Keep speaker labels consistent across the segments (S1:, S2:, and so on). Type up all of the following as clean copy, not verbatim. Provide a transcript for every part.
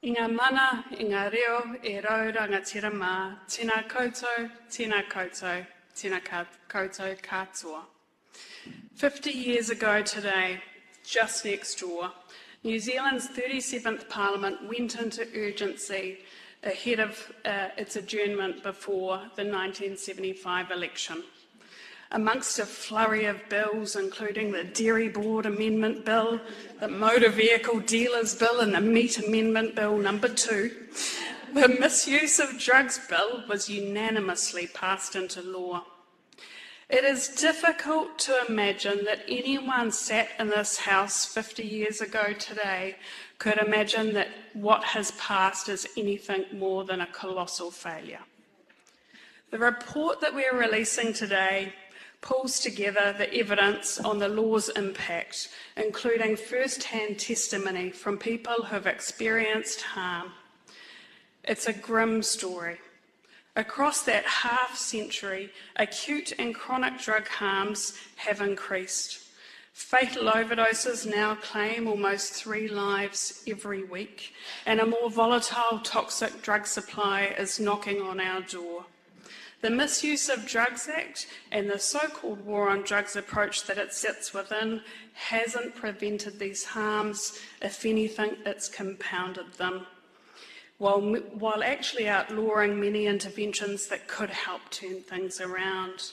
S1: I ngā mana, I ngā reo, e rauranga tira mā, tēnā koutou, tēnā koutou katoa. 50 years ago today, just next door, New Zealand's 37th Parliament went into urgency ahead of its adjournment before the 1975 election. Amongst a flurry of bills, including the Dairy Board Amendment Bill, the Motor Vehicle Dealers Bill and the Meat Amendment Bill number 2, the Misuse of Drugs Bill was unanimously passed into law. It is difficult to imagine that anyone sat in this House 50 years ago today could imagine that what has passed is anything more than a colossal failure. The report that we are releasing today pulls together the evidence on the law's impact, including first-hand testimony from people who have experienced harm. It's a grim story. Across that half-century, acute and chronic drug harms have increased. Fatal overdoses now claim almost 3 lives every week, and a more volatile, toxic drug supply is knocking on our door. The Misuse of Drugs Act and the so-called war on drugs approach that it sits within hasn't prevented these harms. If anything, it's compounded them, while actually outlawing many interventions that could help turn things around.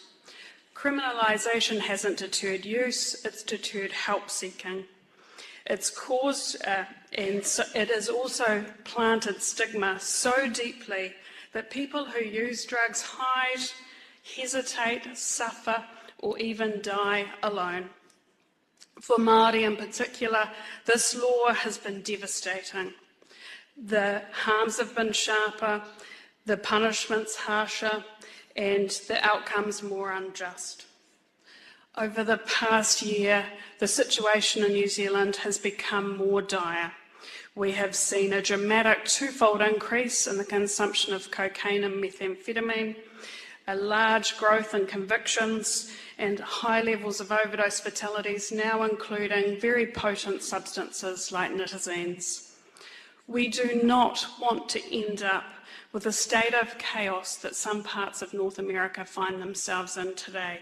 S1: Criminalisation hasn't deterred use, it's deterred help seeking. It's caused and so it has also planted stigma so deeply that people who use drugs hide, hesitate, suffer, or even die alone. For Māori in particular, this law has been devastating. The harms have been sharper, the punishments harsher, and the outcomes more unjust. Over the past year, the situation in New Zealand has become more dire. We have seen a dramatic 2-fold increase in the consumption of cocaine and methamphetamine, a large growth in convictions, and high levels of overdose fatalities, now including very potent substances like nitazines. We do not want to end up with a state of chaos that some parts of North America find themselves in today.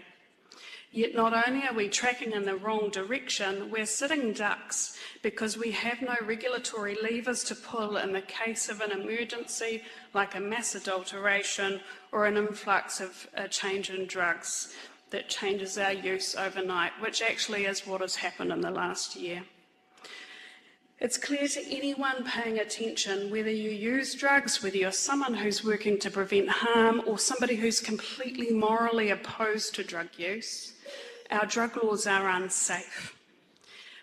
S1: Yet not only are we tracking in the wrong direction, we're sitting ducks because we have no regulatory levers to pull in the case of an emergency like a mass adulteration or an influx of a change in drugs that changes our use overnight, which actually is what has happened in the last year. It's clear to anyone paying attention, whether you use drugs, whether you're someone who's working to prevent harm or somebody who's completely morally opposed to drug use, our drug laws are unsafe.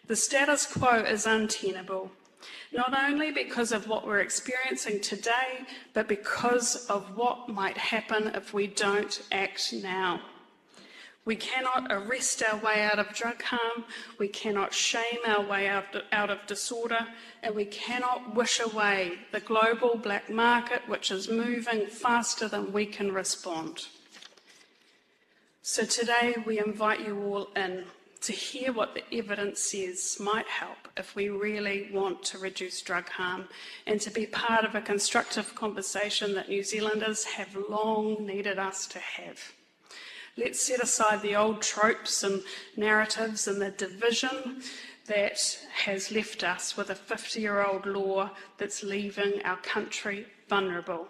S1: The status quo is untenable, not only because of what we're experiencing today, but because of what might happen if we don't act now. We cannot arrest our way out of drug harm, we cannot shame our way out of disorder, and we cannot wish away the global black market which is moving faster than we can respond. So today we invite you all in to hear what the evidence says might help if we really want to reduce drug harm and to be part of a constructive conversation that New Zealanders have long needed us to have. Let's set aside the old tropes and narratives and the division that has left us with a 50-year-old law that's leaving our country vulnerable.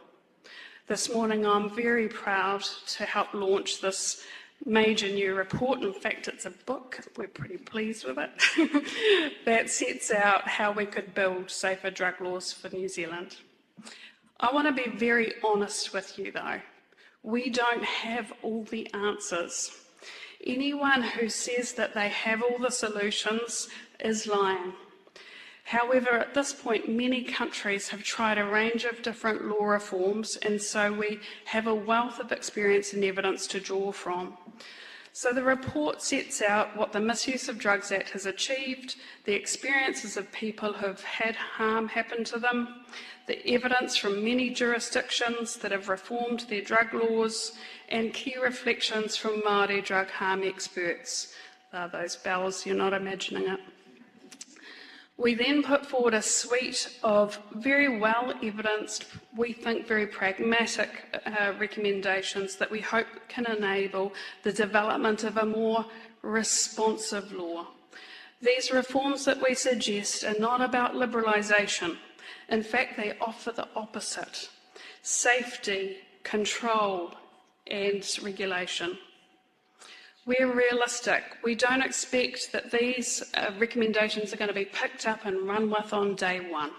S1: This morning I'm very proud to help launch this major new report. In fact, it's a book, we're pretty pleased with it, that sets out how we could build safer drug laws for New Zealand. I want to be very honest with you though. We don't have all the answers. Anyone who says that they have all the solutions is lying. However, at this point, many countries have tried a range of different law reforms, and so we have a wealth of experience and evidence to draw from. So the report sets out what the Misuse of Drugs Act has achieved, the experiences of people who have had harm happen to them, the evidence from many jurisdictions that have reformed their drug laws, and key reflections from Māori drug harm experts. Those bells, you're not imagining it. We then put forward a suite of very well evidenced, we think very pragmatic recommendations that we hope can enable the development of a more responsive law. These reforms that we suggest are not about liberalisation. In fact, they offer the opposite: safety, control, and regulation. We're realistic. We don't expect that these recommendations are going to be picked up and run with on day one,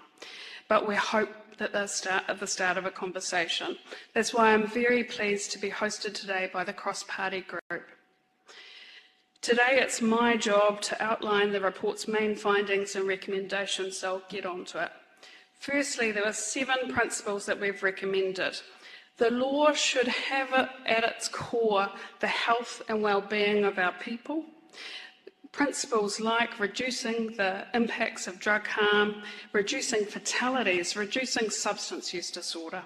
S1: but we hope that they'll start at the start of a conversation. That's why I'm very pleased to be hosted today by the cross-party group. Today it's my job to outline the report's main findings and recommendations, so I'll get on to it. Firstly, there are 7 principles that we've recommended. The law should have at its core the health and well-being of our people. Principles like reducing the impacts of drug harm, reducing fatalities, reducing substance use disorder.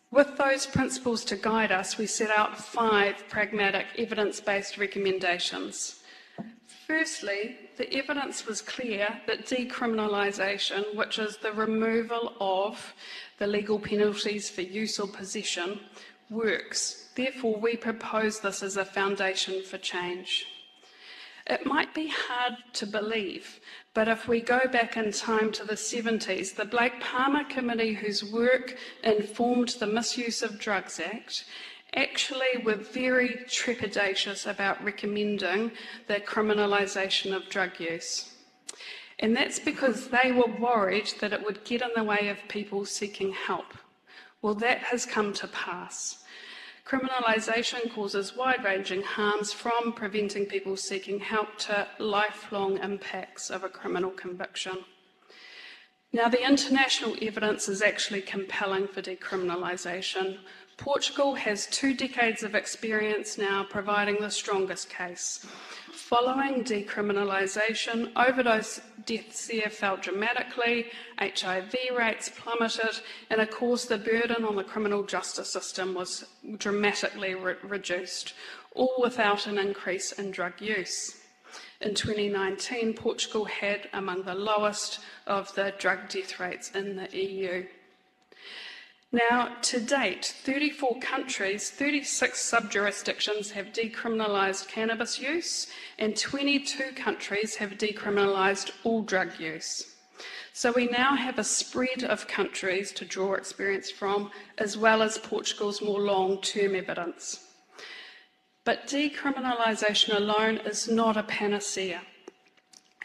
S1: With those principles to guide us, we set out 5 pragmatic, evidence-based recommendations. Firstly, the evidence was clear that decriminalisation, which is the removal of the legal penalties for use or possession, works. Therefore, we propose this as a foundation for change. It might be hard to believe, but if we go back in time to the 70s, the Blake Palmer Committee, whose work informed the Misuse of Drugs Act, actually were very trepidatious about recommending the criminalisation of drug use. And that's because they were worried that it would get in the way of people seeking help. Well, that has come to pass. Criminalisation causes wide-ranging harms, from preventing people seeking help to lifelong impacts of a criminal conviction. Now, the international evidence is actually compelling for decriminalisation. Portugal has 2 decades of experience now providing the strongest case. Following decriminalisation, overdose deaths there fell dramatically, HIV rates plummeted, and of course the burden on the criminal justice system was dramatically reduced, all without an increase in drug use. In 2019, Portugal had among the lowest of the drug death rates in the EU. Now, to date, 34 countries, 36 sub-jurisdictions have decriminalised cannabis use, and 22 countries have decriminalised all drug use. So we now have a spread of countries to draw experience from, as well as Portugal's more long-term evidence. But decriminalisation alone is not a panacea.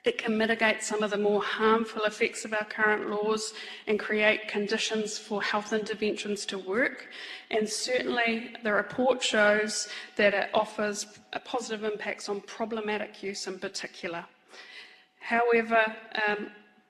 S1: It can mitigate some of the more harmful effects of our current laws and create conditions for health interventions to work. And certainly the report shows that it offers positive impacts on problematic use in particular. However,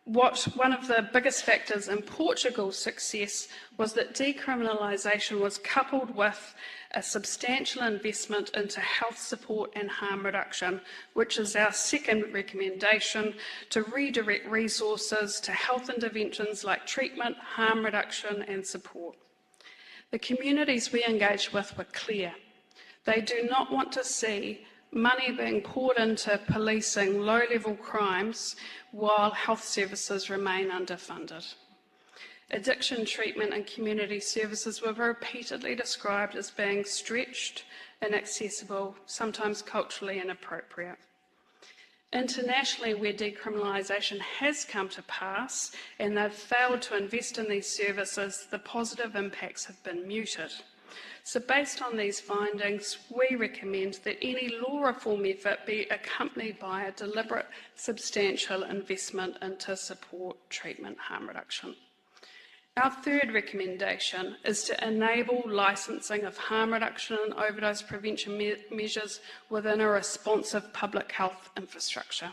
S1: one of the biggest factors in Portugal's success was that decriminalisation was coupled with a substantial investment into health support and harm reduction, which is our second recommendation, to redirect resources to health interventions like treatment, harm reduction and support. The communities we engaged with were clear. They do not want to see money being poured into policing low-level crimes while health services remain underfunded. Addiction treatment and community services were repeatedly described as being stretched, inaccessible, sometimes culturally inappropriate. Internationally, where decriminalisation has come to pass and they've failed to invest in these services, the positive impacts have been muted. So based on these findings, we recommend that any law reform effort be accompanied by a deliberate, substantial investment into support, treatment, harm reduction. Our third recommendation is to enable licensing of harm reduction and overdose prevention measures within a responsive public health infrastructure.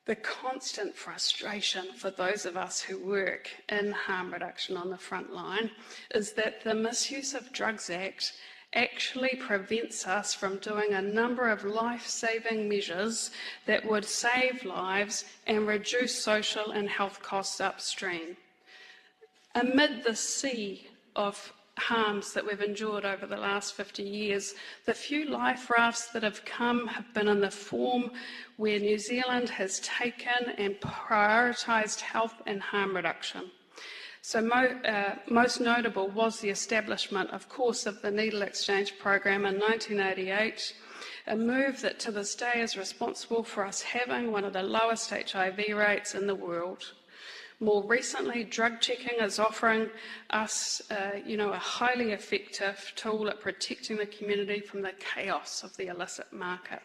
S1: The constant frustration for those of us who work in harm reduction on the front line is that the Misuse of Drugs Act actually prevents us from doing a number of life-saving measures that would save lives and reduce social and health costs upstream. Amid the sea of harms that we've endured over the last 50 years, the few life rafts that have come have been in the form where New Zealand has taken and prioritised health and harm reduction. So most notable was the establishment, of course, of the Needle Exchange Program in 1988, a move that to this day is responsible for us having one of the lowest HIV rates in the world. More recently, drug checking is offering us, a highly effective tool at protecting the community from the chaos of the illicit market.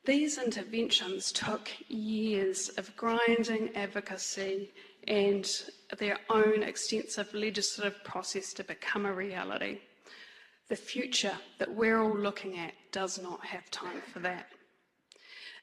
S1: These interventions took years of grinding advocacy and their own extensive legislative process to become a reality. The future that we're all looking at does not have time for that.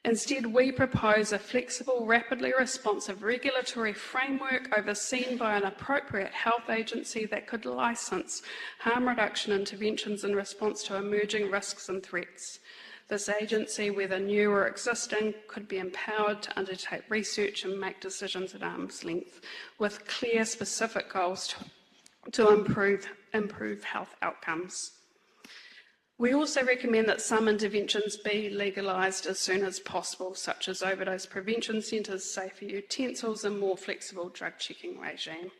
S1: Instead, we propose a flexible, rapidly responsive regulatory framework overseen by an appropriate health agency that could license harm reduction interventions in response to emerging risks and threats. This agency, whether new or existing, could be empowered to undertake research and make decisions at arm's length with clear, specific goals to improve health outcomes. We also recommend that some interventions be legalised as soon as possible, such as overdose prevention centres, safer utensils and more flexible drug checking regime.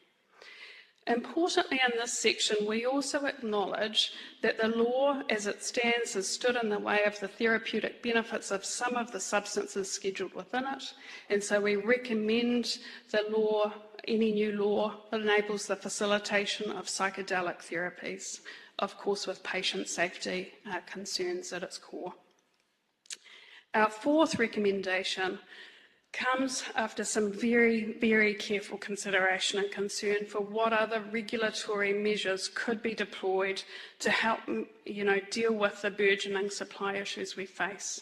S1: Importantly, in this section, we also acknowledge that the law as it stands has stood in the way of the therapeutic benefits of some of the substances scheduled within it, and so we recommend the law, any new law that enables the facilitation of psychedelic therapies, of course with patient safety concerns at its core. Our fourth recommendation comes after some very, very careful consideration and concern for what other regulatory measures could be deployed to help, deal with the burgeoning supply issues we face,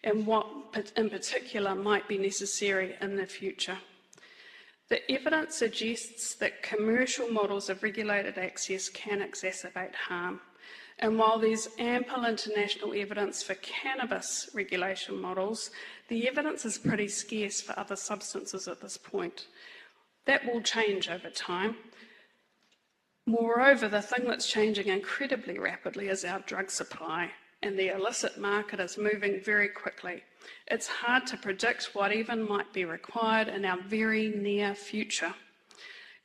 S1: and what in particular might be necessary in the future. The evidence suggests that commercial models of regulated access can exacerbate harm. And while there's ample international evidence for cannabis regulation models, the evidence is pretty scarce for other substances at this point. That will change over time. Moreover, the thing that's changing incredibly rapidly is our drug supply, and the illicit market is moving very quickly. It's hard to predict what even might be required in our very near future.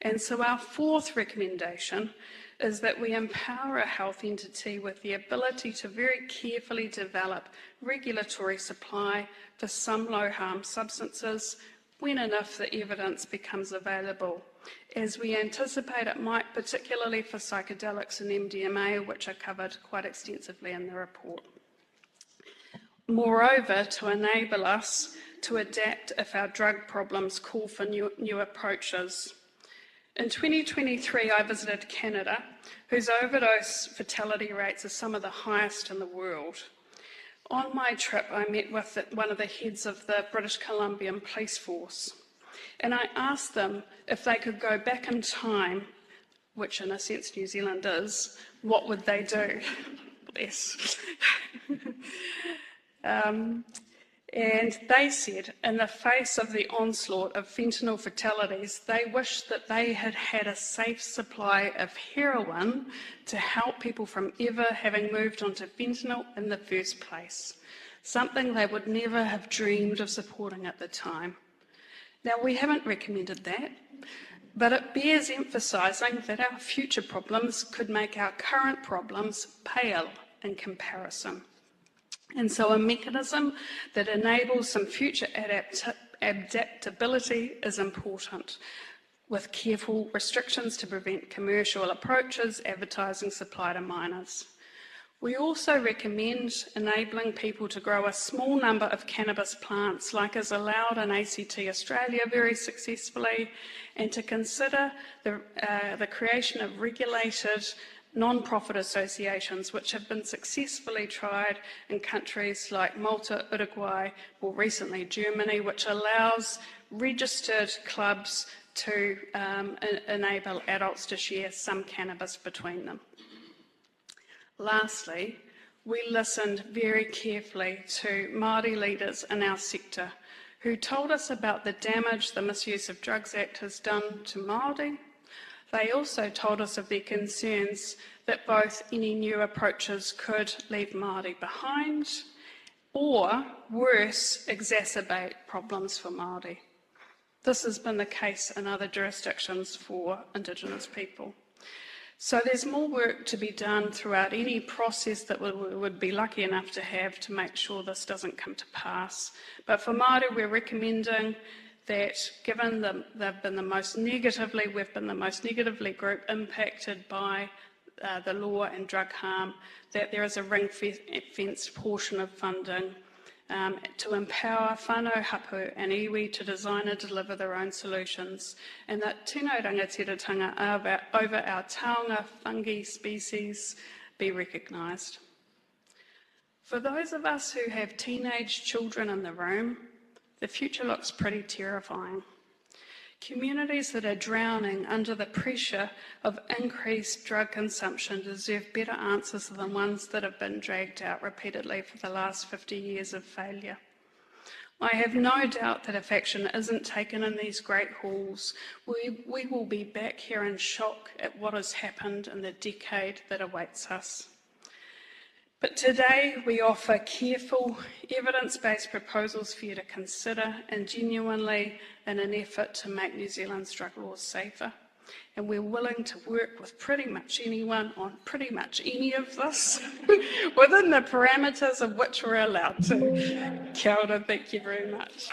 S1: And so our fourth recommendation is that we empower a health entity with the ability to very carefully develop regulatory supply for some low-harm substances when and if the evidence becomes available, as we anticipate it might, particularly for psychedelics and MDMA, which are covered quite extensively in the report. Moreover, to enable us to adapt if our drug problems call for new approaches. In 2023, I visited Canada, whose overdose fatality rates are some of the highest in the world. On my trip, I met with one of the heads of the British Columbian Police Force, and I asked them if they could go back in time, which in a sense New Zealand is, what would they do? Bless. And they said, in the face of the onslaught of fentanyl fatalities, they wished that they had had a safe supply of heroin to help people from ever having moved onto fentanyl in the first place, something they would never have dreamed of supporting at the time. Now, we haven't recommended that, but it bears emphasising that our future problems could make our current problems pale in comparison. And so a mechanism that enables some future adaptability is important, with careful restrictions to prevent commercial approaches, advertising supply to minors. We also recommend enabling people to grow a small number of cannabis plants, like is allowed in ACT Australia very successfully, and to consider the creation of regulated non-profit associations, which have been successfully tried in countries like Malta, Uruguay, or recently Germany, which allows registered clubs to enable adults to share some cannabis between them. Lastly, we listened very carefully to Māori leaders in our sector who told us about the damage the Misuse of Drugs Act has done to Māori, They also told us of their concerns that both any new approaches could leave Māori behind or, worse, exacerbate problems for Māori. This has been the case in other jurisdictions for Indigenous people. So there's more work to be done throughout any process that we would be lucky enough to have to make sure this doesn't come to pass. But for Māori, we're recommending that given we've been the most negatively group impacted by the law and drug harm, that there is a ring-fenced portion of funding to empower whānau hapu and iwi to design and deliver their own solutions, and that tino rangatiratanga over our taonga fungi species be recognised. For those of us who have teenage children in the room, the future looks pretty terrifying. Communities that are drowning under the pressure of increased drug consumption deserve better answers than ones that have been dragged out repeatedly for the last 50 years of failure. I have no doubt that if action isn't taken in these great halls, we will be back here in shock at what has happened in the decade that awaits us. But today we offer careful, evidence-based proposals for you to consider, and genuinely in an effort to make New Zealand's drug laws safer. And we're willing to work with pretty much anyone on pretty much any of this within the parameters of which we're allowed to. Kia ora, thank you very much.